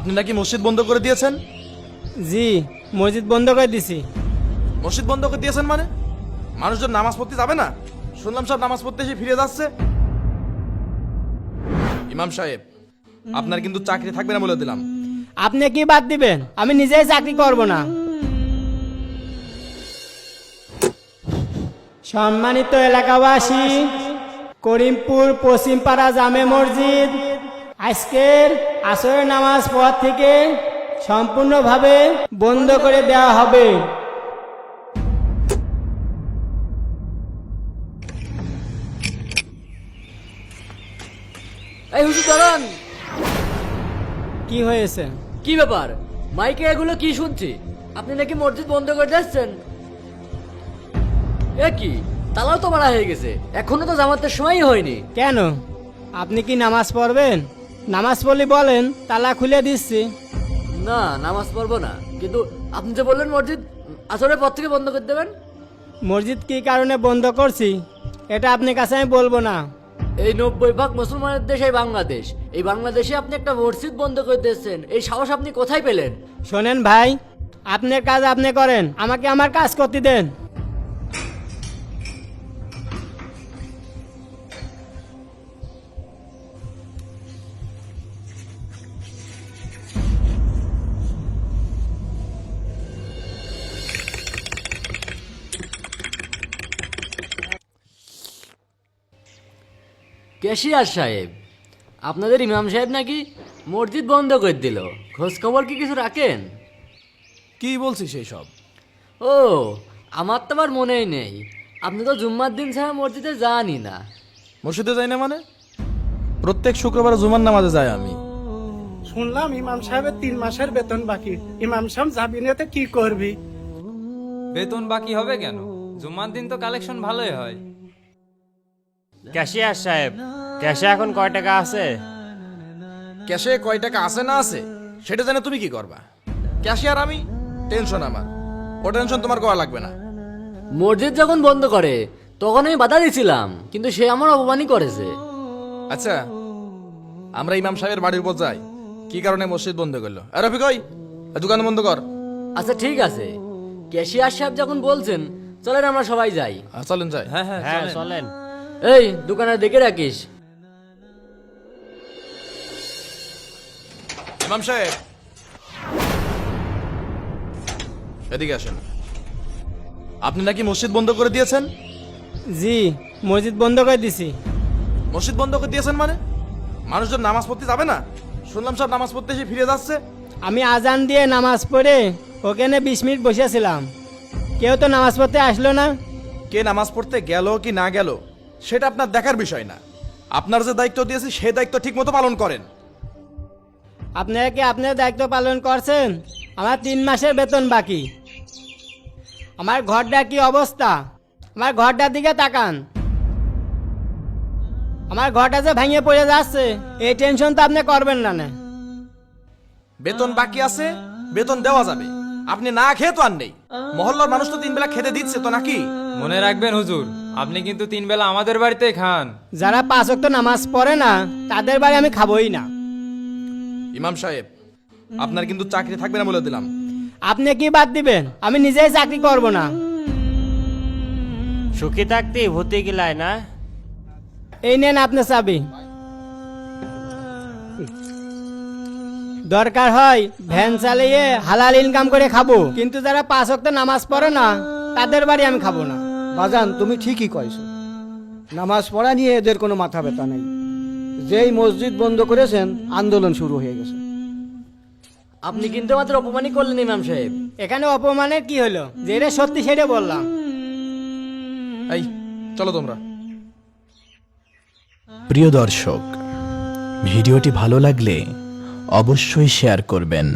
আপনি নাকি মসজিদ বন্ধ করে দিয়েছেন? জি, মসজিদ বন্ধ করে দিছি। মসজিদ বন্ধ করে দিয়েছেন মানে? মানুষজন নামাজ পড়তে যাবে না? শুনলাম সব নামাজ পড়তে এসে ফিরে যাচ্ছে। ইমাম সাহেব, আপনার কিন্তু চাকরি থাকবে না বলে দিলাম। আপনি কি বাদ দিবেন? আমি নিজেই চাকরি করব না। সম্মানিত এলাকাবাসী, করিমপুর পশ্চিমপাড়া জামে মসজিদ আজকের আসরের নামাজ পর থেকে সম্পূর্ণভাবে বন্ধ করে দেওয়া হবে। এই হুজুর দাঁড়ান। কি হয়েছে? কি ব্যাপার? মাইকে এগুলো কি শুনছি? আপনি নাকি মসজিদ বন্ধ করে দিচ্ছেন? এ কি, তালাও তো মারা হয়ে গেছে, এখনো তো জামাতের সময়ই হয়নি। কেন, আপনি কি নামাজ পড়বেন? নামাজ পড়লে বলেন, তালা খুলে দিচ্ছি। না, নামাজ পড়বো না, কিন্তু আপনি যে বললেন মসজিদ আসরের পর থেকে বন্ধ করে দেবেন। মসজিদ কি কারণে বন্ধ করছি এটা আপনার কাছে আমি বলবো না। এই 90% মুসলমানের দেশ এই বাংলাদেশ, এই বাংলাদেশে আপনি একটা মসজিদ বন্ধ করে দিচ্ছেন, এই সাহস আপনি কোথায় পেলেন? শোনেন ভাই, আপনার কাজ আপনি করেন, আমাকে আমার কাজ করতে দেন। ক্যাশিয়ার সাহেব, আপনাদের ইমাম সাহেব নাকি মসজিদ বন্ধ করে দিল, খোঁজ খবর কি কিছু রাখেন? কি বলছিস সেই সব? ও, আমার তো আবার মনেই নেই, আপনি তো জুম্মার দিন ছাড়া মসজিদে যানই না। মসজিদে যাই না মানে? প্রত্যেক শুক্রবার জুমার নামাজে যাই আমি। শুনলাম ইমাম সাহেবের 3 মাসের বেতন বাকি। ইমাম সাহেব যাবি না তো কি করবি? বেতন বাকি হবে কেন? জুম্মার দিন তো কালেকশন ভালোই হয়। ক্যাশিয়ার সাহেব, ক্যাশে এখন কয় টাকা আছে? ক্যাশে কয় টাকা আছে না আছে সেটা জানে তুমি কি করবা? ক্যাশিয়ার আমি, টেনশন আমার। ও টেনশন তোমার করা লাগবে না। মসজিদ যখন বন্ধ করে তখন আমি বাধা দিয়েছিলাম, কিন্তু সে আমার অপমানই করেছে। আচ্ছা, আমরা ইমাম সাহেবের বাড়ির উপর যাই, কি কারণে মসজিদ বন্ধ করলো? আর রফিক, ওই দোকান বন্ধ কর। আচ্ছা ঠিক আছে, ক্যাশিয়ার সাহেব যখন বলছেন চলেন আমরা সবাই যাই। চলেন যাই। হ্যাঁ হ্যাঁ হ্যাঁ চলেন। চলেন। এই দোকানে দেখে রাখিস। ইমাম সাহেব, এদিকে আসেন। আপনি নাকি মসজিদ বন্ধ করে দিয়েছেন? জি, মসজিদ বন্ধ করে দিছি। মসজিদ বন্ধ করে দিয়েছেন মানে? মানুষজন নামাজ পড়তে যাবে না? শুনলাম সব নামাজ পড়তে এসে ফিরে যাচ্ছে। আমি আজান দিয়ে নামাজ পড়ে ওখানে 20 মিনিট বসেছিলাম, কেউ তো নামাজ পড়তে আসলো না। কে নামাজ পড়তে গেল কি না গেল সেটা আপনার দেখার বিষয় না। আপনার যে দায়িত্ব দিয়েছি সেই দায়িত্ব ঠিক মতো পালন করেন। আপনারা কি আপনার দায়িত্ব পালন করছেন? আমার 3 মাসের বেতন বাকি। আমার ঘরটার কি অবস্থা? আমার ঘরটার দিকে তাকান, আমার ঘরটা যে ভেঙে পড়ে যাচ্ছে, এই টেনশন তো আপনি করবেন না। বেতন বাকি আছে, বেতন দেওয়া যাবে। আপনি না খেয়ে তো আর নেই। মহল্লার মানুষ তো 3 বেলা খেতে দিচ্ছে তো নাকি? মনে রাখবেন হুজুর, আপনি কিন্তু 3 বেলা আমাদের বাড়িতেই খান। যারা 5 ওয়াক্ত নামাজ পড়ে না তাদের বাড়ি আমি খাবোই না। ইমাম সাহেব, আপনার কিন্তু চাকরি থাকবে না বলে দিলাম। আপনি কি বাদ দিবেন? আমি নিজেই চাকরি করব না। সুখী থাকতে ভূতি গিলায় না। এই নেন আপনার চাবি। দরকার হয় ভ্যান চালিয়ে হালাল ইনকাম করে খাবো, কিন্তু যারা 5 ওয়াক্ত নামাজ পড়ে না তাদের বাড়ি আমি খাবো না। বাজান, তুমি ঠিকই কইছো। নামাজ পড়া নিয়ে এদের কোনো মাথা ব্যথা নেই। যেই মসজিদ বন্ধ করেছেন আন্দোলন শুরু হয়ে গেছে। আপনি কিন্তু আমাদের অপমানই করলেন ইমাম সাহেব। এখানে অপমানের কি হলো? যেটা সত্যি সেটা বললাম। এই চলো তোমরা। প্রিয় দর্শক, ভিডিওটি ভালো লাগলে অবশ্যই শেয়ার করবেন।